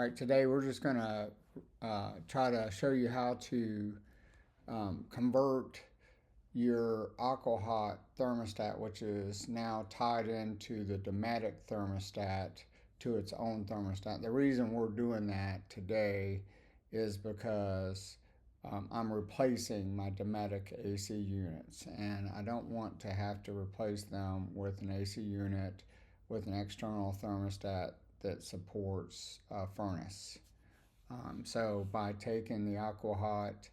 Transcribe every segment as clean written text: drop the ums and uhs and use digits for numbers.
right, today we're just going to try to show you how to convert your AquaHot thermostat, which is now tied into the Dometic thermostat, to its own thermostat. The reason we're doing that today is because I'm replacing my Dometic AC units, and I don't want to have to replace them with an AC unit with an external thermostat that supports a furnace. So by taking the AquaHot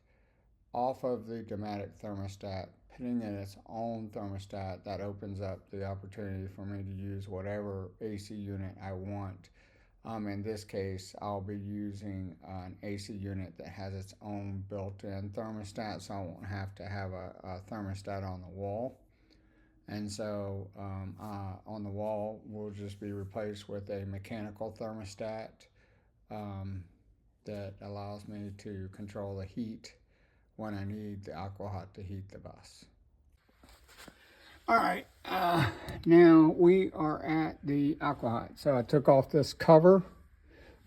off of the Dometic thermostat, putting in its own thermostat, that opens up the opportunity for me to use whatever AC unit I want. In this case, I'll be using an AC unit that has its own built-in thermostat, so I won't have to have a thermostat on the wall. And so on the wall will just be replaced with a mechanical thermostat that allows me to control the heat when I need the AquaHot to heat the bus. All right, now we are at the AquaHot. So I took off this cover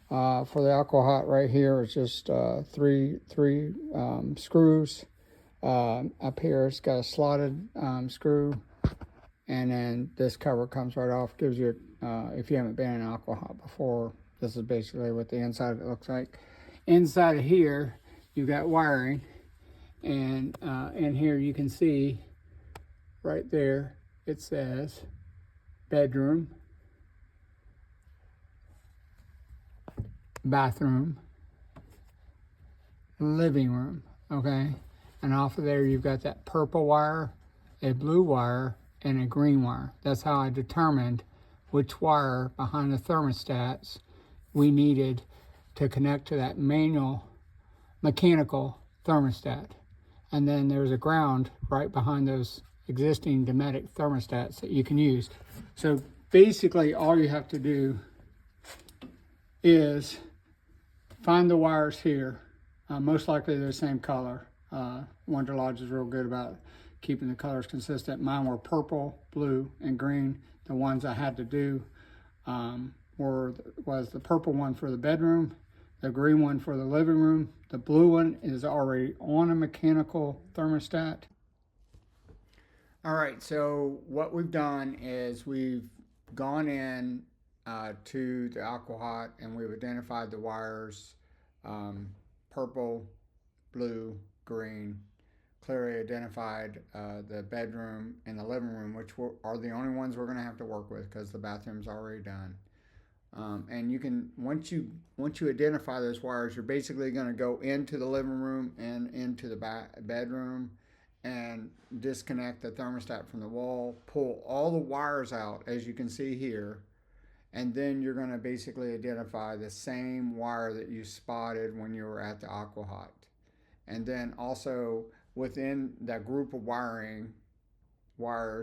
for the AquaHot right here. It's just three screws. Up here it's got a slotted screw, and then this cover comes right off. Gives you, if you haven't been in an AquaHot before, this is basically what the inside of it looks like. Inside of here, you've got wiring, and in here you can see right there it says bedroom, bathroom, living room, okay? And off of there you've got that purple wire, a blue wire, and a green wire. That's how I determined which wire behind the thermostats we needed to connect to that mechanical thermostat. And then there's a ground right behind those existing Dometic thermostats that you can use. So basically all you have to do is find the wires here. Most likely they're the same color. Wanderlodge is real good about keeping the colors consistent. Mine were purple, blue, and green. The ones I had to do was the purple one for the bedroom, the green one for the living room. The blue one is already on a mechanical thermostat. All right, so what we've done is we've gone in to the AquaHot and we've identified the wires, purple, blue, green, clearly identified the bedroom and the living room, which are the only ones we're going to have to work with because the bathroom's already done. And you can, once you identify those wires, you're basically going to go into the living room and into the bedroom and disconnect the thermostat from the wall, pull all the wires out as you can see here, and then you're going to basically identify the same wire that you spotted when you were at the AquaHot. And then also within that group of wires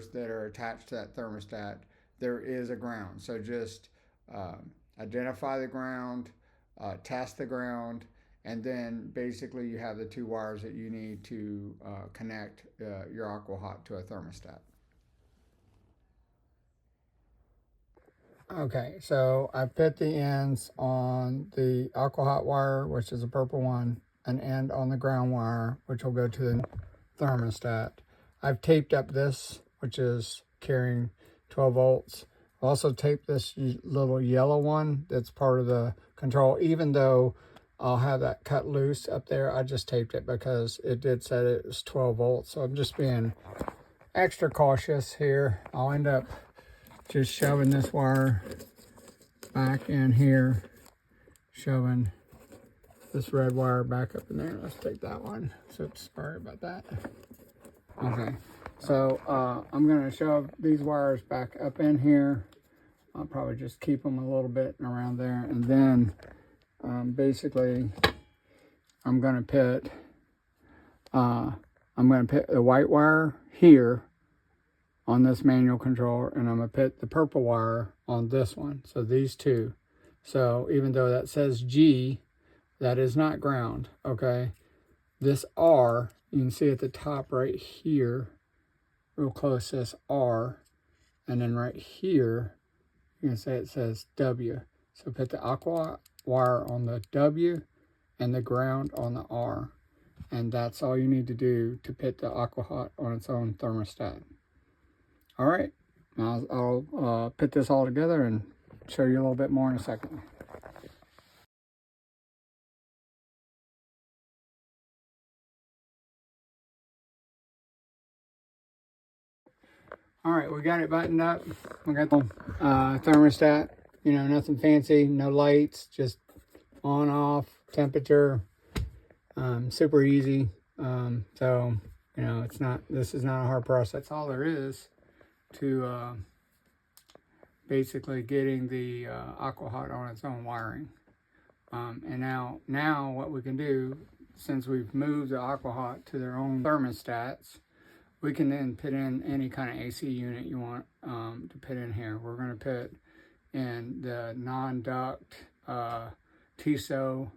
that are attached to that thermostat, there is a ground. So just identify the ground, test the ground, and then basically you have the two wires that you need to connect your AquaHot to a thermostat. Okay, so I put the ends on the AquaHot wire, which is a purple one, an end on the ground wire, which will go to the thermostat. I've taped up this, which is carrying 12 volts. I've also taped this little yellow one that's part of the control. Even though I'll have that cut loose up there, I just taped it because it did say it was 12 volts. So I'm just being extra cautious here. I'll end up just shoving this wire back in here, shoving this red wire back up in there. Let's take that one. Oops, sorry about that. Okay, so I'm gonna shove these wires back up in here. I'll probably just keep them a little bit around there, and then basically I'm gonna put the white wire here on this manual controller, and I'm gonna put the purple wire on this one. So these two. So even though that says G, that is not ground, okay? This R, you can see at the top right here, real close, says R. And then right here, you can say it says W. So put the AquaHot wire on the W and the ground on the R. And that's all you need to do to put the AquaHot on its own thermostat. All right, I'll put this all together and show you a little bit more in a second. All right, we got it buttoned up. We got the thermostat, you know, nothing fancy, no lights, just on, off, temperature, super easy. So, you know, this is not a hard process. That's all there is to basically getting the AquaHot on its own wiring. And now what we can do, since we've moved the AquaHot to their own thermostats, we can then put in any kind of AC unit you want to put in here. We're going to put in the non-duct TISO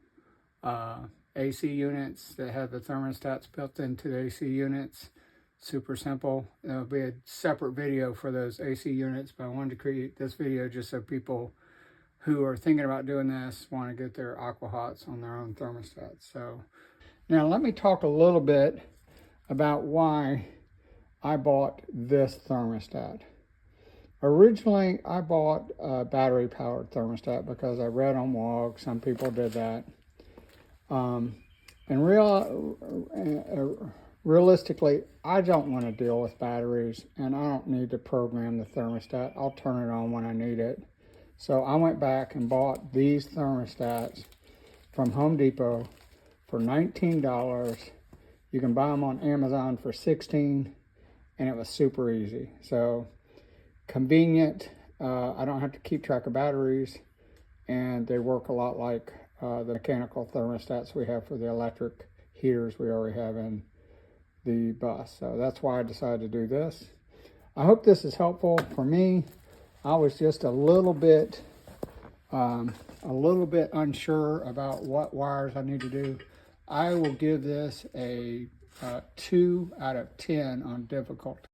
AC units that have the thermostats built into the AC units. Super simple. There'll be a separate video for those AC units, but I wanted to create this video just so people who are thinking about doing this want to get their AquaHots on their own thermostats. So now let me talk a little bit about why I bought this thermostat. Originally, I bought a battery-powered thermostat because I read on WOG some people did that. Realistically, I don't want to deal with batteries, and I don't need to program the thermostat. I'll turn it on when I need it. So I went back and bought these thermostats from Home Depot for $19. You can buy them on Amazon for $16. And it was super easy. So convenient. I don't have to keep track of batteries, and they work a lot like the mechanical thermostats we have for the electric heaters we already have in the bus. So that's why I decided to do this. I hope this is helpful. For me, I was just a little bit unsure about what wires I need to do. I will give this a 2 out of 10 on difficulty.